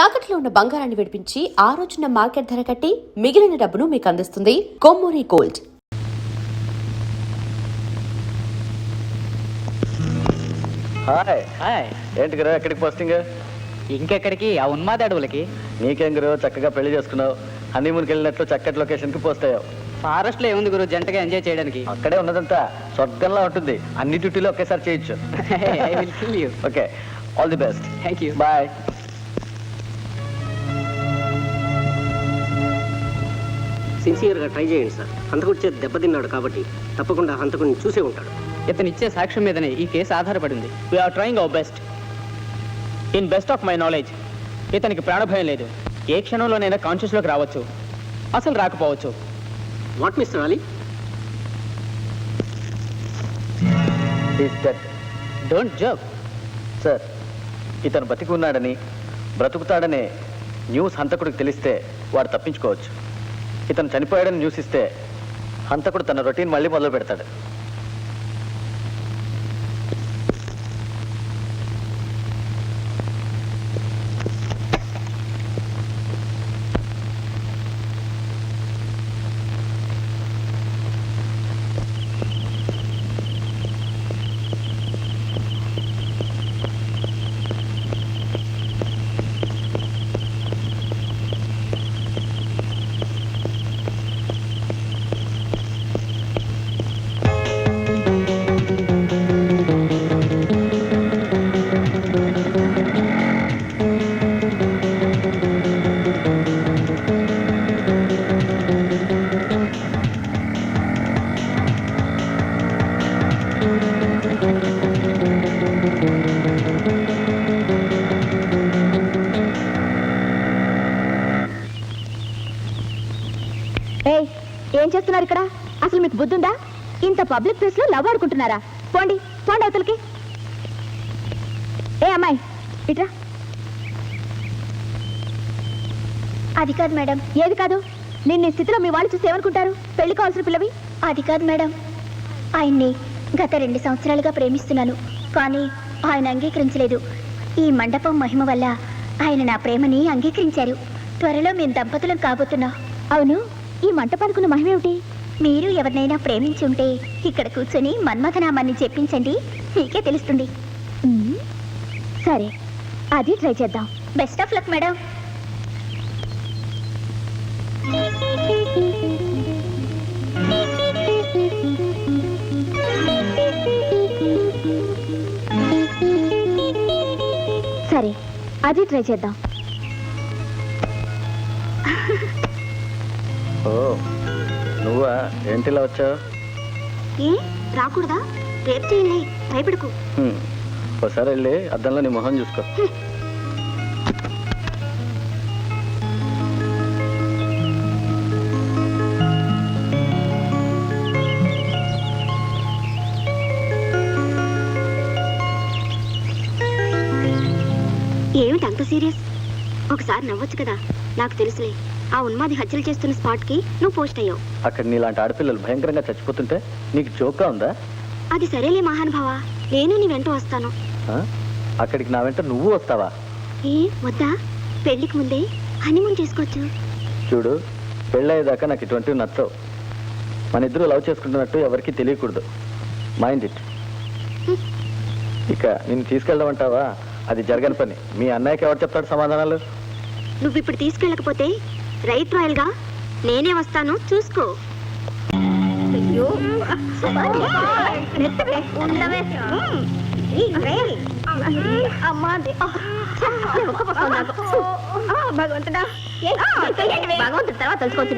తాకట్లో ఉన్న బంగారాన్ని విడిపించి ఆ రోజున మార్కెట్ ధర కట్టి మిగిలిన డబ్బును మీకు అందిస్తుంది కొమ్మూరి గోల్డ్. Hi hi. ఏంటి గురు ఎక్కడికి పోస్టింగ్? ఇంకెక్కడికి, ఆ ఉన్మాద అడవులకి. నీకేం గురు చక్కగా పెళ్లి చేసుకున్నావు, హనీమూన్కి వెళ్ళినట్లు చక్కటి లొకేషన్కి పోస్ట్ అయ్యావు. ఫారెస్ట్ లో ఏముంది గురు జంటగా ఎంజాయ్ చేయడానికి? అక్కడే ఉన్నదంతా స్వర్గంలా ఉంటుంది, అన్ని డ్యూటీలు ఒకేసారి చేయొచ్చు. Okay, all the best. Thank you, bye. సిన్సియర్గా ట్రై చేయండి సార్. హంతకుడి చేతి దెబ్బతిన్నాడు కాబట్టి తప్పకుండా హంతకుడిని చూసే ఉంటాడు. ఇతను ఇచ్చే సాక్ష్యం మీదనే ఈ కేసు ఆధారపడింది. We're trying our best. In best of my knowledge ఇతనికి ప్రాణభయం లేదు. ఏ క్షణంలోనైనా కాన్షియస్లోకి రావచ్చు, అసలు రాకపోవచ్చు. What mister Ali? Don't joke. Sir, ఇతను బతికి ఉన్నాడని బ్రతుకుతాడనే న్యూస్ హంతకుడికి తెలిస్తే వాడు తప్పించుకోవచ్చు. ఇతను చనిపోయాడని న్యూస్ ఇస్తే హంతకుడు తన రొటీన్ మళ్ళీ మొదలు పెడతాడు. ఏం చేస్తున్నారు ఇక్కడ? అసలు మీకు బుద్ధి ఉందా? ఇంత పబ్లిక్ ప్లేస్ లో లవ్ ఆడుకుంటున్నారా? పోండి పోండి అవతలకి. ఏ అమ్మాయి ఇట్రా. అది కాదు మేడం. ఏది కాదు? నిన్న ఈ స్థితిలో మీ వాళ్ళు చూసి ఏమనుకుంటారు? పెళ్లి కావాల్సిన పిల్లవి. అది కాదు మేడం, ఆయన్ని గత 2 సంవత్సరాలుగా ప్రేమిస్తున్నాను, కానీ ఆయన అంగీకరించలేదు. ఈ మండపం మహిమ వల్ల ఆయన నా ప్రేమని అంగీకరించారు. త్వరలో మేము దంపతులం కాబోతున్నాం. అవును, ఈ మంటపానుకున్న మహిమేమిటి? మీరు ఎవరినైనా ప్రేమించి ఉంటే ఇక్కడ కూర్చొని మన్మథనామాన్ని చెప్పించండి, మీకే తెలుస్తుంది. సరే, అది ట్రై చేద్దాం. Best of luck madam. సరే, అది ట్రై చేద్దాం. ఓ, నువ్వా? ఏంటిలా వచ్చావు? ఏ రాకూడదా? రేపు చేయండి, భయపడకు. ఒకసారి వెళ్ళి అద్దంలో నీ మొహం చూసుకో. ఏమిటి అంత సీరియస్? ఒకసారి నవ్వచ్చు కదా. నాకు తెలుసులే, ఆ ఉన్మాది హత్యలు చేస్తున్న స్పాట్కి నువ్వు పోస్ట్ అయ్యావు. అక్కడ నీలాంటి ఆడపిల్లలు భయంకరంగా చచ్చిపోతుంటే నీకు జోక్గా ఉందా? అది సరేలే మహానుభావ, నేను నీ వెంట వస్తాను. అక్కడికి నా వెంట నువ్వు వస్తావా? ఏ వద్దా? పెళ్లికి ముందే హనీమూన్ చేసుకోవచ్చు. చూడు, పెళ్ళయ్యేదాకా నాకు ఇటువంటివి నచ్చవు. మన ఇద్దరు లవ్ చేసుకుంటున్నట్టు ఎవరికి తెలియకూడదు. Mind it. ఇక నిన్ను తీసుకెళ్ళమంటావా? అది జరగని పని. మీ అన్నయ్యకి ఎవరు చెప్తాడు సమాధానాలు? నువ్వు ఇప్పుడు తీసుకెళ్ళకపోతే రైట్ రాయల్గా నేనే వస్తాను, చూసుకో. భగవంతుడా, భగవంతుడు తర్వాత తెలుసుకోవచ్చు.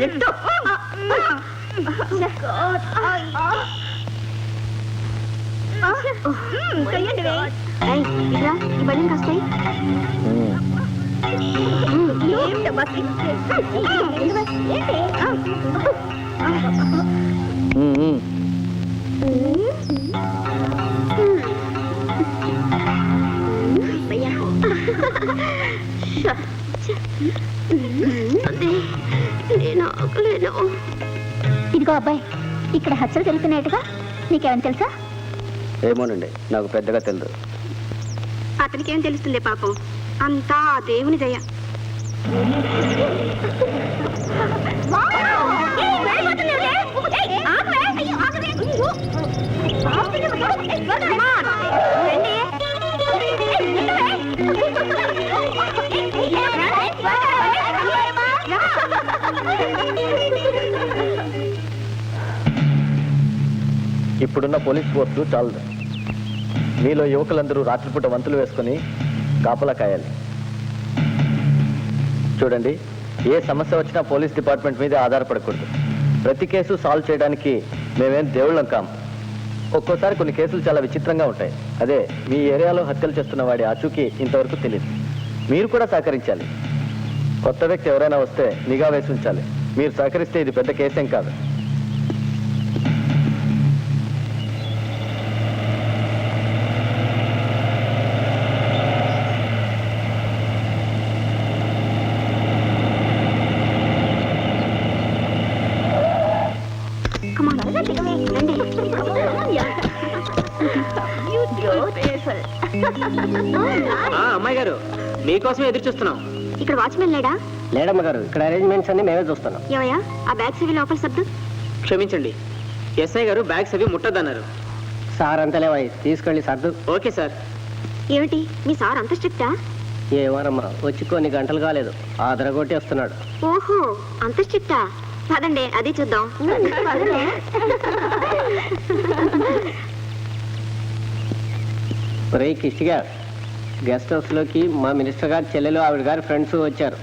ఈ బలం కాస్తాయి. ఇదిగో అబ్బాయి, ఇక్కడ హత్యలు జరుగుతున్నాయటగా, నీకేమైనా తెలుసా? ఏమోనండి, నాకు పెద్దగా తెలియదు. అతనికేం తెలుస్తుంది పాపం, అంతా ఆ దేవుని దయ. ఇప్పుడున్న పోలీస్ ఫోర్సు చాలదు. మీలో యువకులందరూ రాత్రిపూట వంతులు వేసుకొని కాపలా కాయాలి. చూడండి, ఏ సమస్య వచ్చినా పోలీస్ డిపార్ట్మెంట్ మీదే ఆధారపడకూడదు. ప్రతి కేసు సాల్వ్ చేయడానికి మేమేం దేవుళ్ళం కాం. ఒక్కోసారి కొన్ని కేసులు చాలా విచిత్రంగా ఉంటాయి. అదే మీ ఏరియాలో హత్యలు చేస్తున్న వాడి ఆచూకీ ఇంతవరకు తెలియదు. మీరు కూడా సహకరించాలి. కొత్త వ్యక్తి ఎవరైనా వస్తే నిఘా వేసి ఉంచాలి. మీరు సహకరిస్తే ఇది పెద్ద కేసేం కాదు. అమ్మాయి గారు, మీకోసం ఎదురు చూస్తున్నాం. ఇక్కడ వాచ్మెన్ లేడా? లేడమ్మ గారు, ఇక్కడ అరేంజ్మెంట్స్ అన్ని మేమే చూస్తున్నాం. ఏమయ్యా ఆ బ్యాగ్స్ ఇవి లోపల సర్దు. క్షమించండి, ఎస్ఐ గారు బ్యాగ్స్ అవి ముట్టద్దన్నారు. సార్ అంతలేవా, తీసుకెళ్ళి సర్దు. Okay sir. ఏమిటి మీ సార్ అంత స్ట్రిక్టా? ఏమోనమ్మా, వచ్చి కొన్ని గంటలు కాలేదు, ఆదరగొట్టి వస్తున్నాడు. ఓహో అంత స్ట్రిక్టా? పదండి అది చూద్దాం. రే కిష్టిగా, గెస్ట్ హౌస్లోకి మా మినిస్టర్ గారి చెల్లెలు ఆవిడ గారి ఫ్రెండ్స్ వచ్చారు.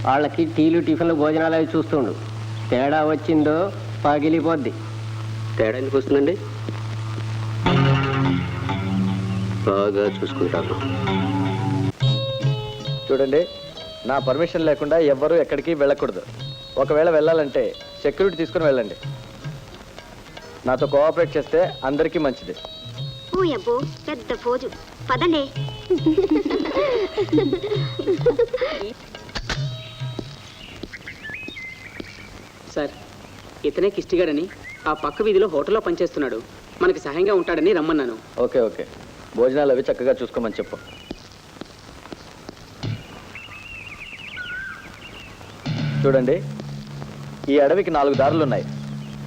వాళ్ళకి టీలు టిఫిన్లు భోజనాలు అవి చూస్తుండు. తేడా వచ్చిందో పగిలిపోద్ది. తేడా ఎందుకు వస్తుందండి? బాగా చూసుకుంటాను. చూడండి, నా పర్మిషన్ లేకుండా ఎవ్వరూ ఎక్కడికి వెళ్ళకూడదు. ఒకవేళ వెళ్ళాలంటే సెక్యూరిటీ తీసుకుని వెళ్ళండి. నాతో కోఆపరేట్ చేస్తే అందరికీ మంచిది. ఓ అబ్బో పెద్ద ఫోజు. పదండి. సార్, ఇతనే కిష్టిగాడని ఆ పక్క వీధిలో హోటల్లో పనిచేస్తున్నాడు. మనకి సహాయంగా ఉంటాడని రమ్మన్నాను. ఓకే ఓకే, భోజనాలు అవి చక్కగా చూసుకోమని చెప్పు. చూడండి, ఈ అడవికి 4 దారులు ఉన్నాయి.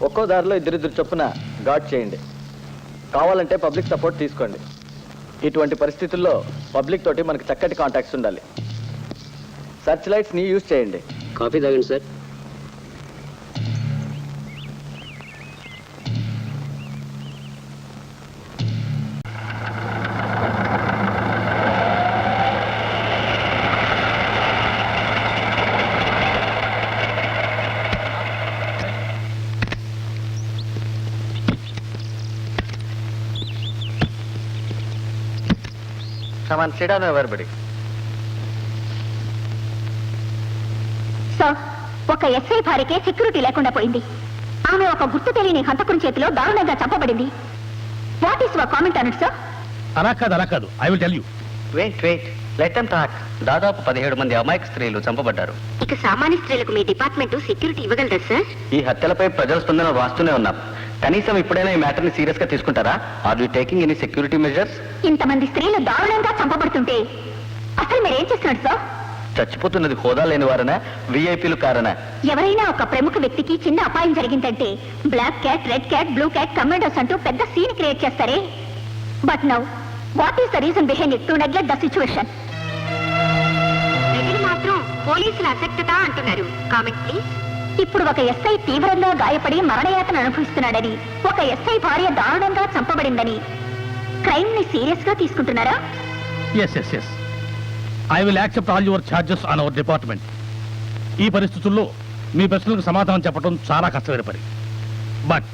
ఒక్కో దారిలో ఇద్దరిద్దరు చొప్పున గార్డ్ చేయండి. కావాలంటే పబ్లిక్ సపోర్ట్ తీసుకోండి. ఇటువంటి పరిస్థితుల్లో పబ్లిక్ తోటి మనకి చక్కటి కాంటాక్ట్స్ ఉండాలి. సర్చ్ లైట్స్ని యూజ్ చేయండి. కాఫీ తాగండి sir. Come on, sit down, everybody. So ఒక ఎస్ఐ భార్యకే సెక్యూరిటీ లేకుండా పోయింది. ఆమె ఒక గుర్తు తెలియని హంతకుని చేతిలో దారుణంగా చంపబడింది. What is your comment on it sir? అలా కాదు, I will tell you. Wait let them talk. దాదాపు 17 మంది అమాయక స్త్రీలు చంపబడ్డారు. ఇక సామాన్య స్త్రీలకు మీ డిపార్ట్మెంట్ సెక్యూరిటీ ఇవ్వగలరా సార్? ఈ హత్యలపై ప్రజల స్పందన వాస్తూనే ఉన్నాం. కనీసం ఇప్పుడైనా ఈ మ్యాటర్ ని సీరియస్ గా తీసుకుంటారా? Are you taking any security measures? ఇంతమంది స్త్రీలు దారుణంగా చంపబడుతుంటే అసలు మీరేం చేస్తున్నారు సార్? చచ్చిపోతున్నది హోదా లేని వారనా, విఐపీలు కారనా? ఎవరైనా ఒక ప్రముఖ వ్యక్తికి చిన్న అపాయం జరిగిందంటే black cat, red cat, blue cat, commandos అంటూ పెద్ద సీన్ క్రియేట్ చేస్తారే. But now what is the reason behind it to neglect the situation? ప్రజలు మాత్రం పోలీసుల అసక్తత అంటున్నారు. Comment please. ఇప్పుడు ఒక ఎస్ఐ తీవ్రంగా గాయపడి మరణయాతన అనుభవిస్తున్నాడని, ఒక ఎస్ఐ భార్య దారుణంగా చంపబడిందని క్రైమ్ ని సీరియస్ గా తీసుకుంటున్నారా? Yes I will accept all your charges on our department. ఈ పరిస్థితుల్లో మీ ప్రశ్నలకు సమాధానం చెప్పడం చాలా కష్టమైన పని. బట్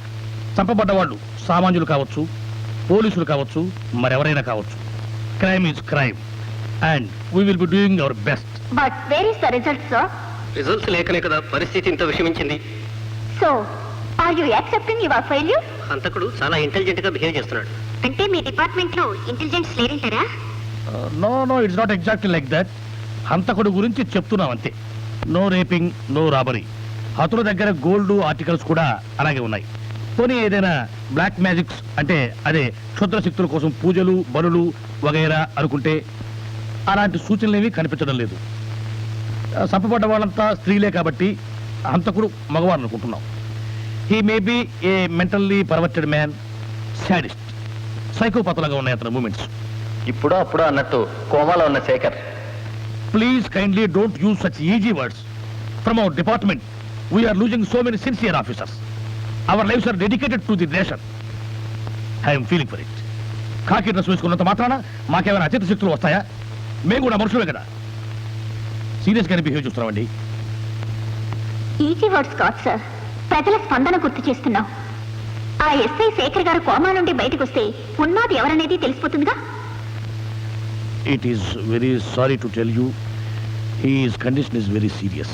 చంపబడ్డ వాళ్ళు సామాన్యులు కావచ్చు, పోలీసులు కావచ్చు, మరెవరైనా కావచ్చు. Crime is crime and we will be doing our best. But where is the result sir? Results లేకనే కదా పరిస్థితి ఇంత విషమించింది. So are you accepting your failure? హంతకుడు చాలా ఇంటెలిజెంట్ గా బిహేవ్ చేస్తున్నాడు. అంటే మీ డిపార్ట్మెంట్ లో ఇంటెలిజెన్స్ లేరంటారా? No it's not exactly like that. హంతకుడు గురించి చెప్తున్నాం అంతే. No raping, no robbery. హతుల దగ్గర గోల్డ్ ఆర్టికల్స్ కూడా అలాగే ఉన్నాయి. పోనీ ఏదైనా బ్లాక్ మ్యాజిక్స్ అంటే అదే క్షుద్ర శక్తుల కోసం పూజలు, బలులు వగైరా అనుకుంటే అలాంటి సూచనలు ఏమీ కనిపించడం లేదు. చంపబడ్డ వాళ్ళంతా స్త్రీలే కాబట్టి హంతకుడు మగవాడు అనుకుంటున్నాం. He may be a mentally perverted man, sadist, సైకోపాతలుగా ఉన్నాయి అతని మూమెంట్స్. ఇప్పుడు అప్పుడు అన్నట్టు కోమాలో ఉన్న Shekhar. Please kindly don't use such easy words. From our department, we are losing so many sincere officers. Our lives are dedicated to the nation. I am feeling for it. కాకి dress వేసుకున్నంత మాత్రాన మాకేమైనా అచేత శక్తులు వస్తాయా? మేము కూడా మనుషులే కదా. సీరియస్గానే బిహేవ్ చూస్తున్నామండి. ఈజీ వర్డ్స్ కాదు సార్, ప్రజల స్పందన గుర్తు చేస్తున్నాం. ఆ ఎస్ఐ శేఖర్ గారు కోమా నుండి బయటకు వస్తే ఉన్నది ఎవరనేది తెలిసిపోతుందిగా. It is very sorry to tell you, his condition is very serious.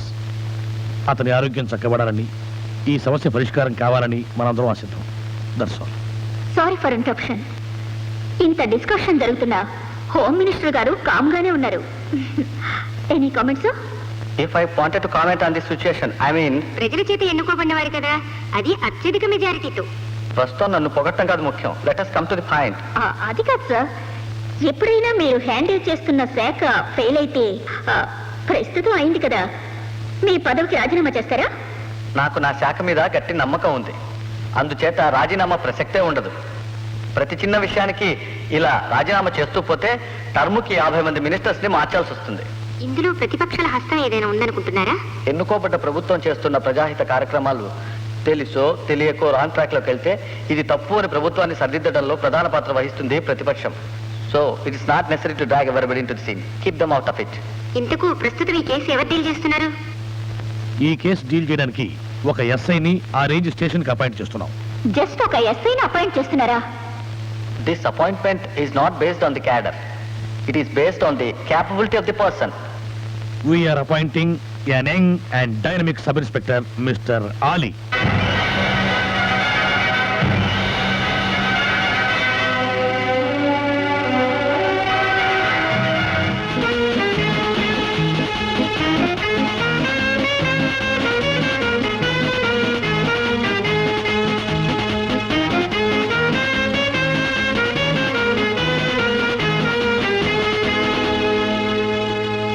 అతని ఆరోగ్యం చక్కబడాలని, ఈ సమస్య పరిష్కారం కావాలని మనందరం ఆశిద్దాం. That's all. Sorry for interruption. ఇంత డిస్కషన్ జరుగుతున్నా హోమ్ మినిస్టర్ గారు కామ్గానే ఉన్నారు. Any comments? If I wanted to comment on this situation, I mean ప్రజల చేత ఎన్నుకోబడినవారు కదా, అది అత్యధిక మెజారిటీతో. ప్రస్తుతం నన్ను పొగట్టం కాదు ముఖ్యం. Let us come to the point. అది కాదు సార్, ఎప్పుడైనా మీరు హ్యాండిల్ చేస్తున్న శాఖ ఫెయిల్ అయితే, ప్రస్తుతం అయింది కదా, మీ పదవికి రాజీనామా చేస్తారా? నాకు నా శాఖ మీద గట్టి నమ్మకం ఉంది. అందుచేత రాజీనామా ప్రసక్తే ఉండదు. ప్రతి చిన్న విషయానికి ఇలా రాజీనామా చేస్తూ పోతే టర్ముకి 50 మంది మినిస్టర్స్ ని మార్చాల్సి వస్తుంది. ఇందులో ప్రతిపక్షాల హస్తం ఏదైనా ఉందనుకుంటున్నారా? ఎన్నుకోబడ్డ ప్రభుత్వం చేస్తున్న ప్రజాహిత కార్యక్రమాలు తెలుసో తెలియకో రాంగ్ ట్రాక్ లోకి వెళ్తే ఇది తప్పు అని ప్రభుత్వాన్ని సరిదిద్దడంలో ప్రధాన పాత్ర వహిస్తుంది ప్రతిపక్షం. So it is not necessary to drag everybody into the scene. Keep them out of it. ఇంతకు ప్రస్తుతం ఈ కేసు ఎవరు డీల్ చేస్తున్నారు? ఈ కేసు డీల్ చేయడానికి ఒక ఎస్ఐని ఆ రేంజ్ స్టేషన్ కి అపాయింట్ చేస్తున్నాం. జస్ట్ ఒక ఎస్ఐని అపాయింట్ చేస్తున్నారా? This appointment is not based on the cadre. It is based on the capability of the person. We are appointing an young and dynamic sub-inspector, Mr. Ali.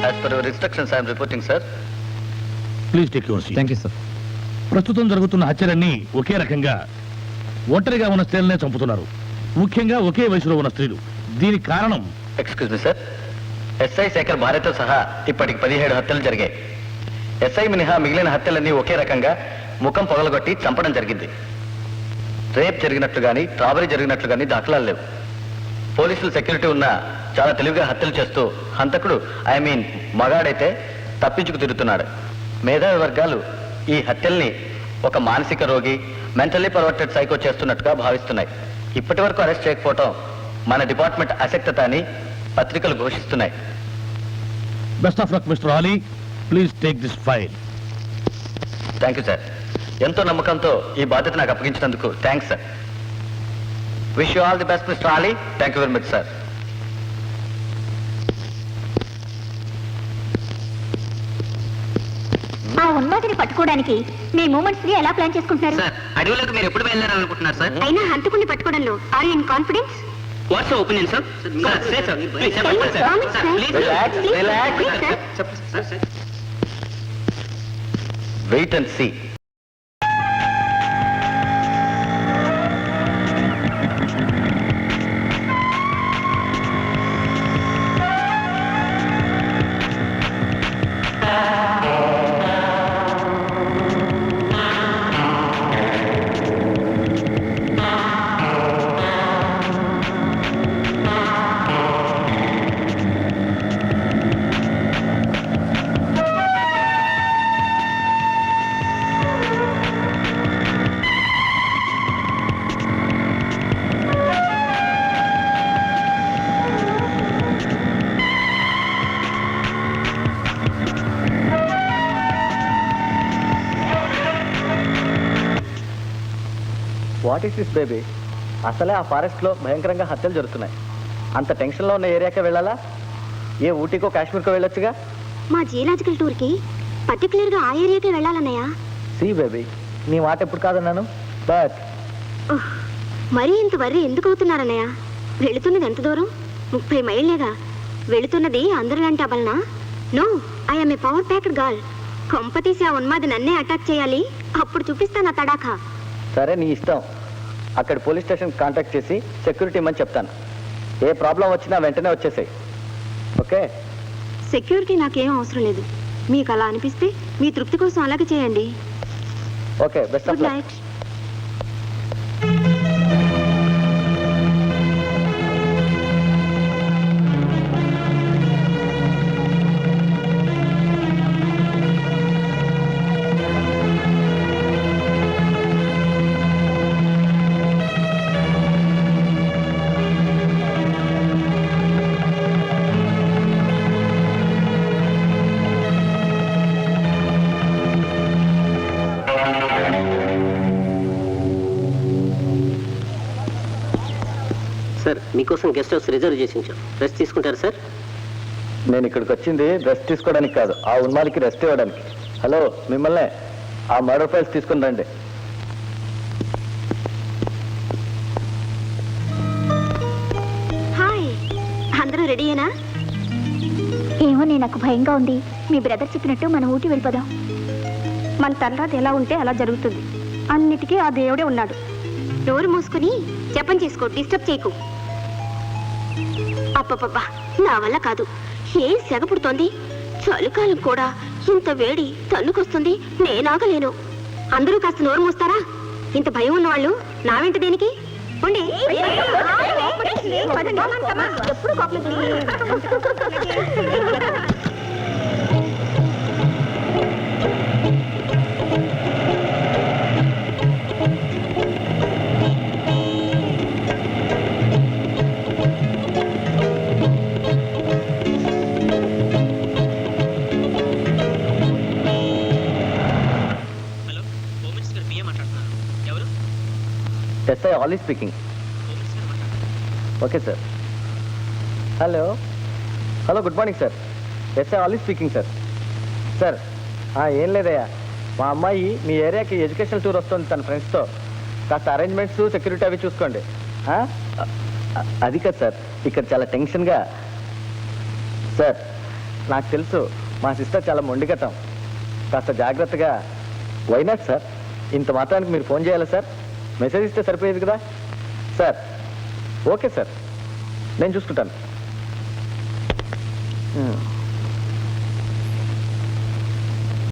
As per your instructions, I am reporting, sir. Please take your seat. Thank you, sir. ప్రస్తుతం జరుగుతున్న హత్యలన్నీ ఒకే రకంగా ఒంటరిగా ఉన్న స్త్రీలనే చంపుతున్నారు. ముఖ్యంగా ఒకే వయసులో ఉన్న స్త్రీలు. దీనికి కారణం excuse me sir, SI Shekhar భార్యతో సహా ఇప్పటికి 17 హత్యలు జరిగాయి. ఎస్ఐ మినహా మిగిలిన హత్యలన్నీ ఒకే రకంగా ముఖం పొగలగొట్టి చంపడం జరిగింది. రేప్ జరిగినట్లు కానీ ట్రాబరీ జరిగినట్లు కానీ దాఖలాలు లేవు. పోలీసులు సెక్యూరిటీ ఉన్న చాలా తెలివిగా హత్యలు చేస్తూ హంతకుడు మగాడైతే తప్పించుకు తిరుగుతున్నాడు. మేధావి వర్గాలు ఈ హత్యల్ని ఒక మానసిక రోగి, మెంటల్లీ పర్వర్టెడ్ సైకో చేస్తున్నట్టుగా భావిస్తున్నాయి. ఇప్పటి వరకు అరెస్ట్ చేయకపోవటం మన డిపార్ట్మెంట్ అశక్తత అని పత్రికలు ఘోషిస్తున్నాయి. Best of luck mister Ali. Please take this file. Thank you sir. ఎంతో నమ్మకంతో ఈ బాధ్యత నాకు అప్పగించినందుకు thanks sir. Wish you all the best mister Ali. Thank you very much sir. ఆ ఉన్నతిని పట్టుకోవడానికి మీ మూమెంట్స్ ని ఎలా ప్లాన్ చేసుకుంటున్నారు? సార్, అడవులకు మీరు ఎప్పుడు వెళ్ళాలనుకుంటున్నారు సార్? అయినా హంతకుని పట్టుకోవడంలో are you in confidence? What's your opinion sir? Wait and see. What is this baby? అసలే ఆ ఫారెస్ట్లో భయంకరంగా హత్యలు జరుగుతున్నాయి. అంత టెన్షన్లో ఉన్న ఏరియాకే వెళ్ళాలా? ఏ ఊటీకో కాశ్మీర్కో వెళ్ళొచ్చుగా. మా జియోలాజికల్ టూర్కి పర్టికులర్గా ఆ ఏరియాకే వెళ్ళాలన్నయ్య. సి బేబీ, నీ మాట ఎప్పుడు కాదన్నాను. బట్ మరీ ఇంత వర్రీ ఎందుకు అవుతున్నారన్నయ్య? వెళుతున్నది ఎంత దూరం? 30 మైళ్ళేగా. వెళుతున్నది అందరిలాంటి అబలనా? No I'm a power packed girl. కొంపతీసి ఆ ఉన్మాది నన్నే అటాక్ చేయాలి, అప్పుడు చూపిస్తాను ఆ తడాఖా. సరే నీ ఇష్టం. అక్కడ పోలీస్ స్టేషన్ కాంటాక్ట్ చేసి సెక్యూరిటీ ఇమ్మని చెప్తాను. ఏ ప్రాబ్లం వచ్చినా వెంటనే వచ్చేసాయి. ఓకే? సెక్యూరిటీ నాకేం అవసరం లేదు. మీకు అలా అనిపిస్తే మీ తృప్తి కోసం అలాగే చేయండి. Okay, best of good luck. Night. Sir మీకోసం గెస్ట్ హౌస్ రిజర్వ్ చేసి ఉంచాం. రెస్ట్ తీసుకుంటారు సార్? నేను ఇక్కడికి వచ్చింది రెస్ట్ తీసుకోవడానికి కాదు, ఆ ఉన్మాదికి రెస్ట్ ఇవ్వడానికి. హలో, మిమ్మల్నే. ఆ మర్డర్ ఫైల్స్ తీసుకుని రండి. హాయ్, అందరూ రెడీయేనా? ఏమో నాకు భయంగా ఉంది. మీ బ్రదర్ చెప్పినట్టు మనం ఊటీ వెళ్ళిపోదాం. మన తర్వాత ఎలా ఉంటే అలా జరుగుతుంది. అన్నిటికీ ఆ దేవుడే ఉన్నాడు. డోరు మూసుకుని జపం చేసుకో, డిస్టర్బ్ చేయకు. అప్పపబ్బా, నా వల్ల కాదు. ఏం సెగ పుడుతోంది. చలికాలం కూడా ఇంత వేడి తన్నుకొస్తుంది. నేనాగలేను. అందరూ కాస్త నోరు మూస్తారా? ఇంత భయం ఉన్నవాళ్ళు నా వెంట దేనికి? ఉండి. ఎప్పుడు SI Ali speaking. Okay sir. Hello hello, good morning sir. SI Ali speaking sir. Sir ఏం లేదయ్యా, మా అమ్మాయి మీ ఏరియాకి ఎడ్యుకేషనల్ టూర్ వస్తుంది తన ఫ్రెండ్స్తో. కాస్త అరేంజ్మెంట్స్, సెక్యూరిటీ అవి చూసుకోండి. అది కాదు సార్, ఇక్కడ చాలా టెన్షన్గా. సార్ నాకు తెలుసు మా సిస్టర్ చాలా మొండిగతం, కాస్త జాగ్రత్తగా. వైనాట్ సార్, ఇంత మాత్రానికి మీరు ఫోన్ చేయాలా సార్? మెసేజ్ ఇస్తే సరిపోయేది కదా సార్. ఓకే సార్, నేను చూసుకుంటాను.